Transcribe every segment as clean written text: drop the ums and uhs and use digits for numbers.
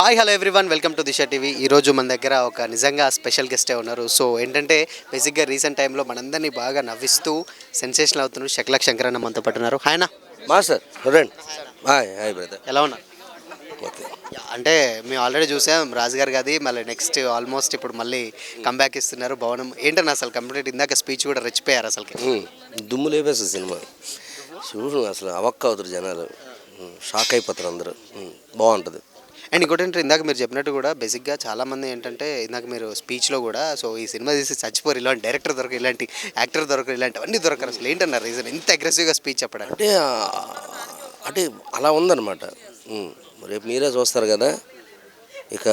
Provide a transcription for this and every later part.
Hi hello everyone welcome to Disha TV. ఈరోజు మన దగ్గర ఒక నిజంగా స్పెషల్ గెస్టే ఉన్నారు. సో ఏంటంటే బేసిక్గా రీసెంట్ టైంలో మనందరినీ బాగా నవ్విస్తూ సెన్సేషన్ అవుతున్నారు శక్లక్ శంకరన్న మనతో పాటు ఉన్నారు. హాయ్నా మాస్టర్ రండి. Hi hi brother. ఎలా ఉన్నారు? ఓకే. అంటే మేము ఆల్రెడీ చూసాం రాజుగారు గది, మళ్ళీ నెక్స్ట్ ఆల్మోస్ట్ ఇప్పుడు మళ్ళీ కంబ్యాక్ ఇస్తున్నారు భవనం. ఏంటన్నా అసలు కంప్లీట్ ఇందాక స్పీచ్ కూడా రెచ్చిపోయారు అసలుకి. దుమ్ము లేపేస్తుంది సినిమా. చూడు అసలు అవక్క అవుతారు జనాలు, షాక్ అయిపోతారు అందరూ. బాగుంటుంది. అండ్ ఇంకోటి ఏంటంటే ఇందాక మీరు చెప్పినట్టు కూడా బేసిక్గా చాలామంది ఏంటంటే ఇందాక మీరు స్పీచ్లో కూడా సో ఈ సినిమా తీసి చచ్చిపోరు, ఇలాంటి డైరెక్టర్ దొరకరు, ఇలాంటి యాక్టర్ దొరకరు, ఇలాంటివన్నీ దొరకరు. అసలు ఏంటన్నారు రీజన్ ఇంత అగ్రెసివ్గా స్పీచ్ చెప్పడానికి? అంటే అంటే అలా ఉందన్నమాట. రేపు మీరే చూస్తారు కదా. ఇక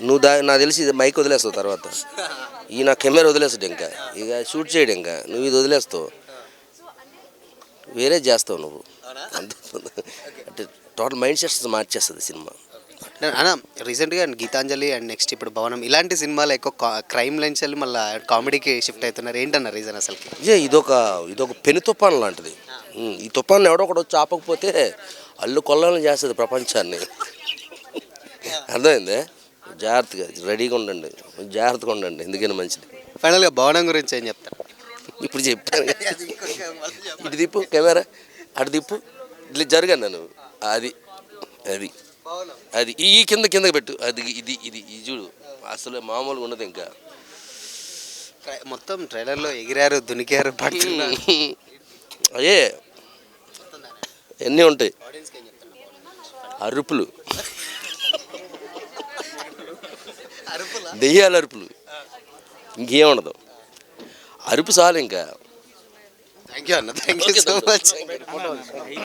నువ్వు నాకు తెలిసి ఇది మైక్ వదిలేస్తావు తర్వాత, ఈ నా కెమెరా వదిలేస్తాడు, ఇంకా ఇక షూట్ చేయడు, ఇంకా నువ్వు ఇది వదిలేస్తావు, వేరే చేస్తావు నువ్వు. అంటే టోటల్ మైండ్ సెట్స్ మార్చేస్తుంది సినిమా. అన్న రీసెంట్గా గీతాంజలి అండ్ నెక్స్ట్ ఇప్పుడు భవనం ఇలాంటి సినిమాలు ఎక్కువ క్రైమ్ లైన్స్ వెళ్ళి మళ్ళీ కామెడీకి షిఫ్ట్ అవుతున్నారు. ఏంటన్న రీజన్ అసలుకి? ఇదొక పెను తుఫాన్ లాంటిది. ఈ తుఫాన్ ఎవడో ఒకటి వచ్చి ఆపకపోతే అల్లు కొల్లాలని చేస్తుంది ప్రపంచాన్ని. అర్థమైందే. జాగ్రత్తగా రెడీగా ఉండండి, జాగ్రత్తగా ఉండండి, ఎందుకైనా మంచిది. ఫైనల్గా భవనం గురించి ఏం చెప్తారు? ఇప్పుడు చెప్పాను. ఇటు తిప్పు కెమెరా, అటు తిప్పు, ఇట్లా జరగను నన్ను. అది అది అది ఈ కిందకి పెట్టు. అది ఇది ఇది ఇది చూడు, అసలు మామూలుగా ఉండదు. ఇంకా మొత్తం ట్రైలర్లో ఎగిరారు, దునికారు, పడుతున్నారు. అయ్యే ఎన్ని ఉంటాయి, అరుపులు, దెయ్యాల అరుపులు, ఇంకేం ఉండదు. అరుపు చాలు ఇంకా. థ్యాంక్ యూ అన్న, థ్యాంక్ యూ సో మచ్.